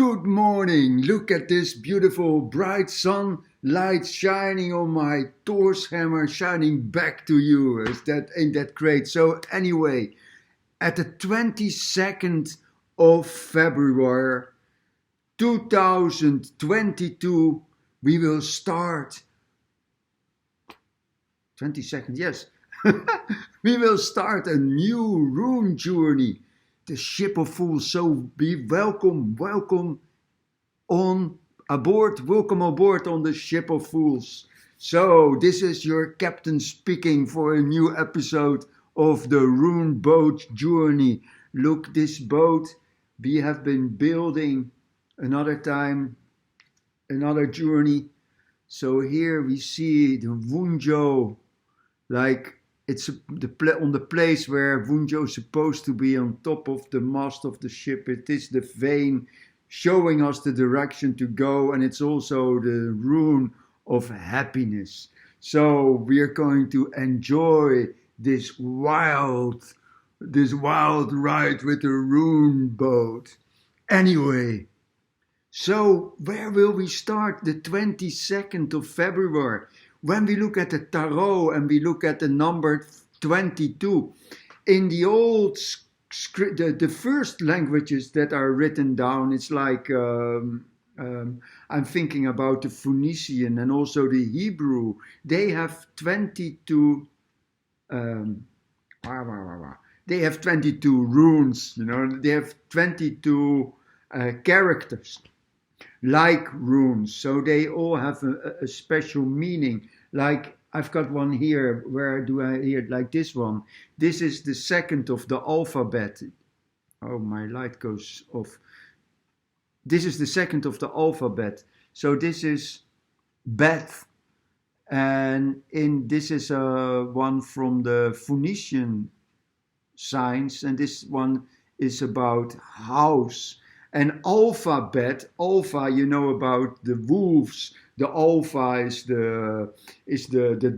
Good morning. Look at this beautiful bright sunlight shining on my torch hammer, shining back to you. Ain't that great? So anyway, at the 22nd of February 2022, we will start. 22nd, yes. We will start a new Rune journey. The ship of fools. So be welcome on welcome aboard on the ship of fools. So this is your captain speaking for a new episode of the Rune boat journey. Look, this boat we have been building another time, another journey. So here we see the Wunjo, like it's on the place where Wunjo is supposed to be, on top of the mast of the ship. It is the vein showing us the direction to go, and it's also the rune of happiness. So we are going to enjoy this wild ride with the Rune boat. Anyway, so where will we start? The 22nd of February. When we look at the tarot and we look at the number 22, in the old script, the first languages that are written down, it's like, I'm thinking about the Phoenician and also the Hebrew. They have 22, they have 22 runes, they have 22 characters. Like runes, so they all have a special meaning. Like I've got one here. Where do I hear it? Like this one. This is the second of the alphabet. Oh, my light goes off. This is the second of the alphabet. So this is Beth, and this is one from the Phoenician signs, and this one is about house. And alphabet, alpha, about the wolves. The alpha is the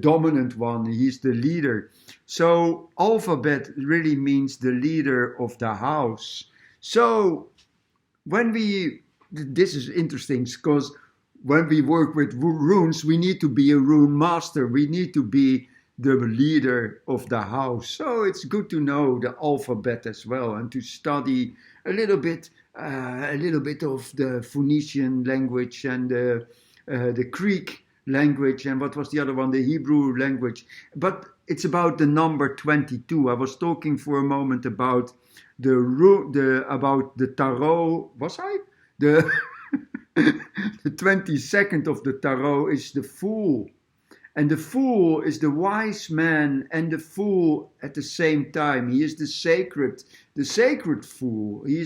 dominant one. He's the leader. So alphabet really means the leader of the house. So this is interesting, because when we work with runes, we need to be a rune master. We need to be the leader of the house. So it's good to know the alphabet as well, and to study a little bit of the Phoenician language and the Greek language, and what was the other one? The Hebrew language. But it's about the number 22. I was talking for a moment about about the tarot. Was I? The 22nd of the tarot is the Fool. And the Fool is the wise man and the fool at the same time. He is the sacred fool. He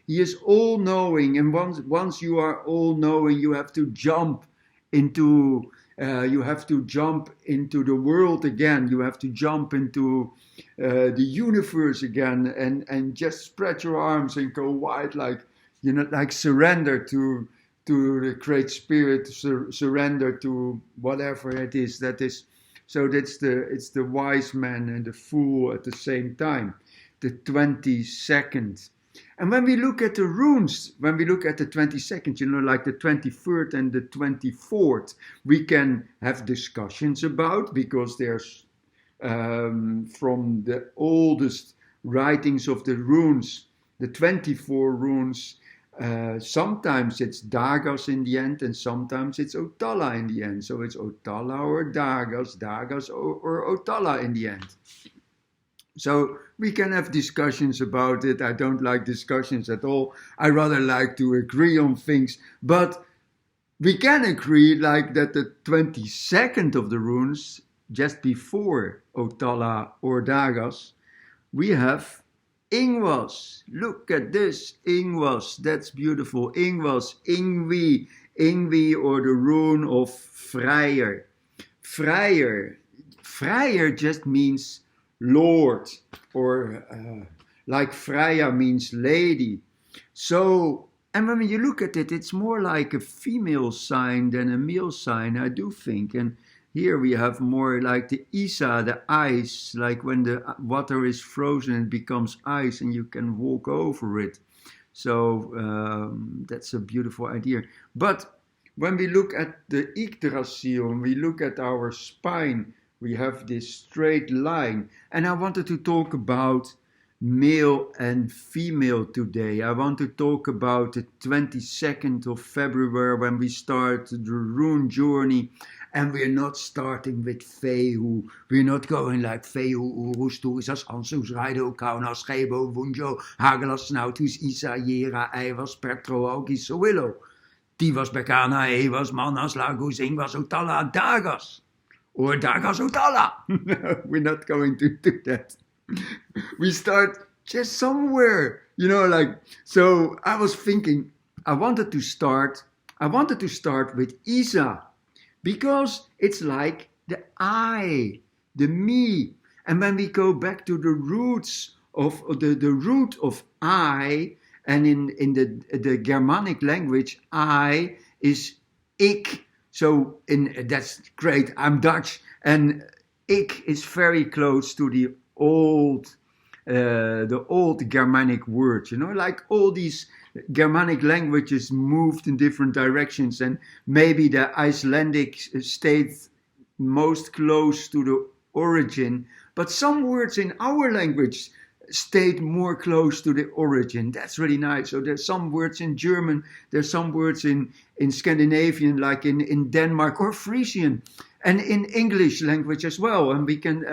is all-knowing. And once you are all-knowing, you have to jump into the world again. You have to jump into the universe again, and just spread your arms and go wide, like surrender to the Great Spirit, surrender to whatever it is that is. So it's the wise man and the fool at the same time, the 22nd. And when we look at the runes, when we look at the 22nd, like the 23rd and the 24th, we can have discussions about, because there's from the oldest writings of the runes, the 24 runes, sometimes it's Dagas in the end, and sometimes it's Otala in the end. So it's Otala or Dagas or Otala in the end. So we can have discussions about it. I don't like discussions at all. I rather like to agree on things. But we can agree like that the 22nd of the runes, just before Otala or Dagas, we have Yngwaz. Look at this, Yngwaz. That's beautiful. Yngwaz, Yngwi, or the rune of Freyr. Freyr just means Lord, or like Freya means lady. So, and when you look at it, it's more like a female sign than a male sign, I do think. And here we have more like the Isa, the ice, like when the water is frozen, it becomes ice and you can walk over it. So that's a beautiful idea. But when we look at the Yggdrasil and we look at our spine, we have this straight line. And I wanted to talk about male and female today. I want to talk about the 22nd of February when we start the Rune journey. And we're not starting with Fehu. We're not going like Fehu, Urus, Turisas, Ansus, Raido, Kaunas, Gebo, Vunjo, Hagelas, Nautus, Isa, Yera, Eivas, Pertro, Ogis, Willow. Tivas, Bekana, Evas, Manas, Lagus, Yngwaz, Utala, Dagas. Or Dagas, Utala. We're not going to do that. We start just somewhere, so I was thinking, I wanted to start with Isa, because it's like the I, the me. And when we go back to the roots of the root of I, and in the Germanic language, I is ik. So that's great. I'm Dutch, and ik is very close to the old Germanic words, like all these Germanic languages moved in different directions, and maybe the Icelandic stayed most close to the origin, but some words in our language stayed more close to the origin. That's really nice. So there's some words in German, there's some words in Scandinavian, like in Denmark, or Frisian, and in English language as well. And we can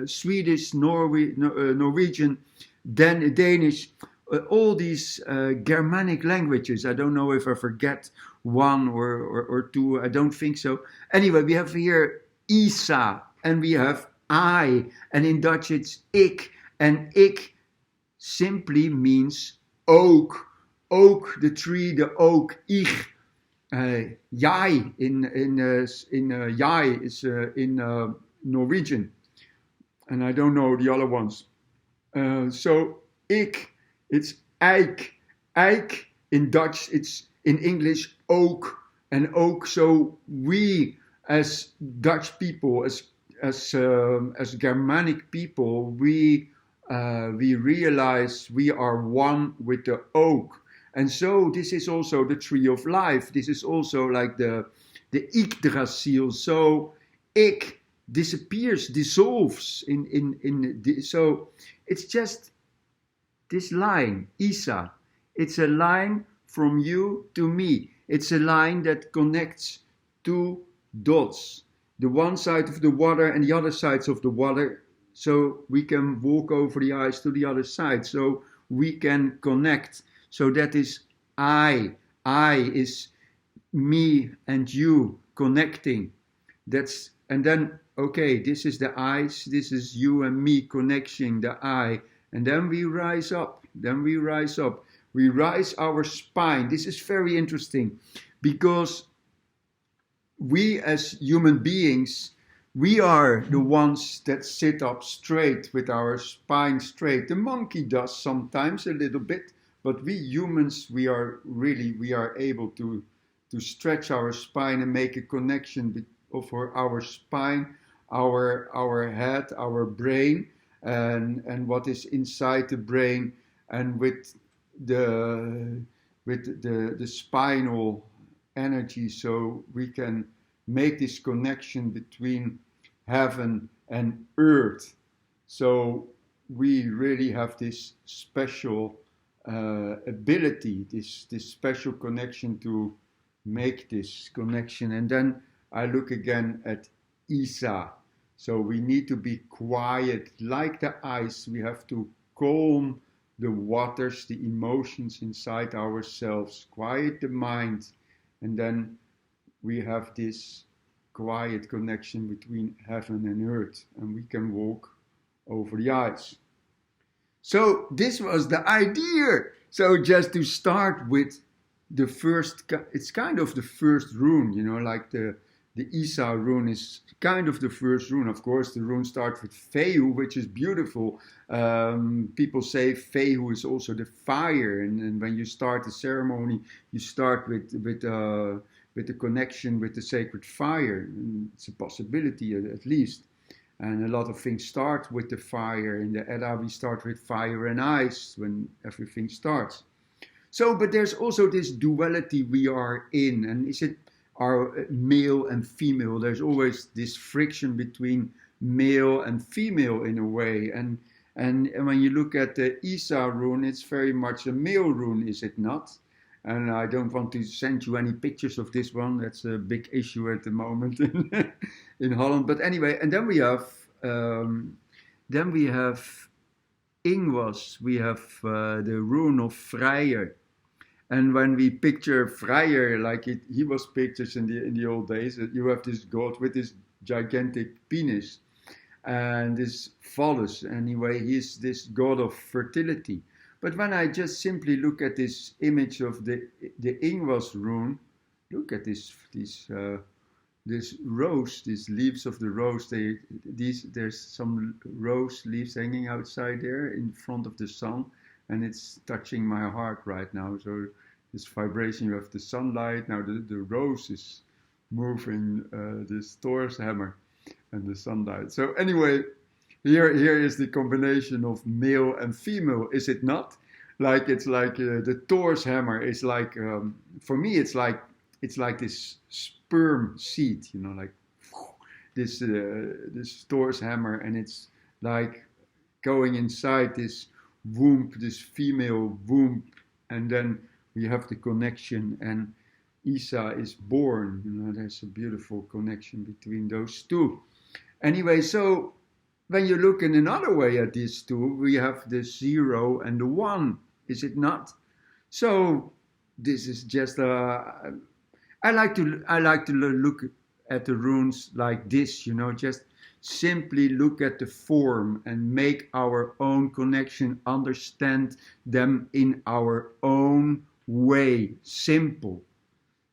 Swedish, Norwegian, Danish, all these Germanic languages. I don't know if I forget one or two. I don't think so. Anyway, we have here Isa, and we have I, and in Dutch it's ik, and ik simply means oak. Oak, the tree, the oak. Ich, jij in jij is in Norwegian, and I don't know the other ones. So ik, it's eik. Eik in Dutch, it's in English oak, and oak. So we as Dutch people, as Germanic people, we realize we are one with the oak. And so this is also the tree of life. This is also like the Yggdrasil. So ik disappears, dissolves so it's just this line, Isa. It's a line from you to me. It's a line that connects two dots, the one side of the water and the other sides of the water, so we can walk over the ice to the other side, so we can connect. So that is I is me and you connecting. And then, okay, this is the ice, this is you and me connecting, the I. And then we rise up, we rise our spine. This is very interesting, because we as human beings, we are the ones that sit up straight with our spine straight. The monkey does sometimes a little bit, but we humans, we are able to stretch our spine and make a connection for our spine, our head, our brain, and what is inside the brain, and with the spinal energy, so we can make this connection between heaven and earth. So we really have this special ability, this special connection to make this connection. And then I look again at Isa. So we need to be quiet, like the ice. We have to calm the waters, the emotions inside ourselves, quiet the mind, and then we have this quiet connection between heaven and earth, and we can walk over the ice. So this was the idea. So just to start with the first, it's kind of the first rune, like the Isa rune is kind of the first rune. Of course, the rune starts with Fehu, which is beautiful. People say Fehu is also the fire, and when you start the ceremony, you start with the connection with the sacred fire. And it's a possibility, at least. And a lot of things start with the fire. In the Edda, we start with fire and ice when everything starts. So, but there's also this duality we are in, and is it our male and female? There's always this friction between male and female in a way, and when you look at the Isa rune, it's very much a male rune, is it not? And I don't want to send you any pictures of this one. That's a big issue at the moment in Holland. But anyway, and then we have Yngwaz. We have the rune of Freyr. And when we picture Freyr like he was pictured in the old days, you have this god with this gigantic penis and this phallus. Anyway, he's this god of fertility. But when I just simply look at this image of the Yngwaz rune, look at this rose, these leaves of the rose. There's some rose leaves hanging outside there in front of the sun, and it's touching my heart right now. So this vibration, you have the sunlight. Now the rose is moving this Thor's hammer and the sunlight. So anyway, here is the combination of male and female, is it not? Like it's like the Thor's hammer is like for me it's like this sperm seed, you know, like this Thor's hammer, and it's like going inside this womb, this female womb, and then we have the connection, and Isa is born. You know, there's a beautiful connection between those two. Anyway, so when you look in another way at these two, we have the 0 and the 1, is it not? So this is just I like to look at the runes like this, you know, just simply look at the form and make our own connection, understand them in our own way, simple.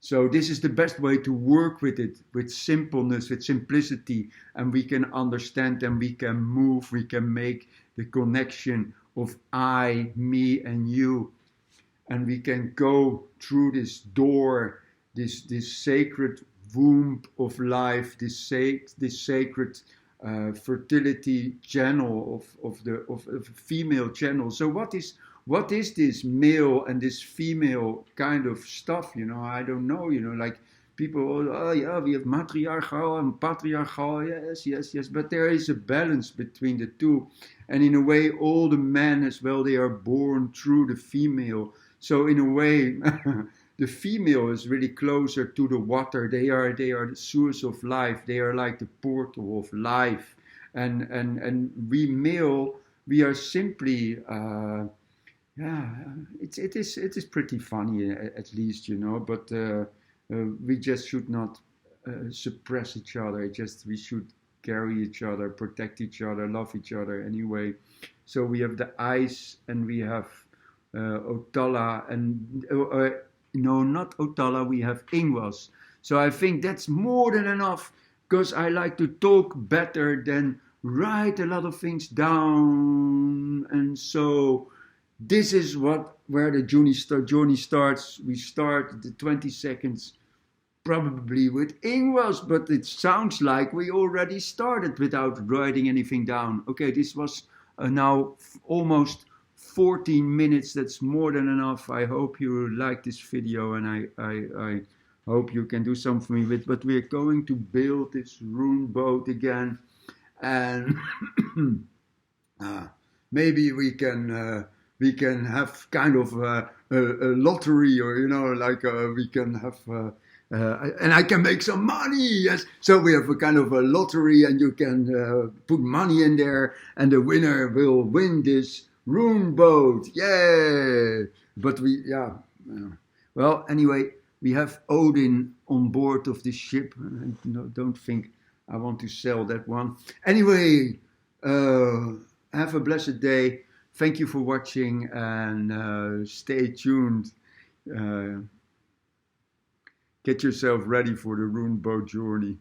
So this is the best way to work with it, with simpleness, with simplicity, and we can understand and we can move, we can make the connection of I, me, and you, and we can go through this door, this sacred womb of life, this sacred fertility channel of a female channel. So what is this male and this female kind of stuff? You know, I don't know. You know, like people, oh yeah, we have matriarchal and patriarchal. Yes. But there is a balance between the two, and in a way, all the men as well, they are born through the female. So in a way, the female is really closer to the water. They are the source of life. They are like the portal of life. And we male, we are simply, it is pretty funny at least, you know. But we just should not suppress each other. We should carry each other, protect each other, love each other anyway. So we have the ice, and we have Otala, and no, not Otala, we have Yngwaz. So I think that's more than enough, because I like to talk better than write a lot of things down. And so this is where the journey starts. We start the 20 seconds probably with Yngwaz, but it sounds like we already started without writing anything down. Okay, this was now almost 14 minutes. That's more than enough. I hope you like this video, and I hope you can do something with it. But we're going to build this rune boat again, and maybe we can have kind of a lottery, or you know, like we can have and I can make some money. Yes, so we have a kind of a lottery, and you can put money in there, and the winner will win this rune boat. Yay! But well, anyway, we have Odin on board of this ship. No, don't think I want to sell that one. Anyway, have a blessed day. Thank you for watching, and stay tuned. Get yourself ready for the rune boat journey.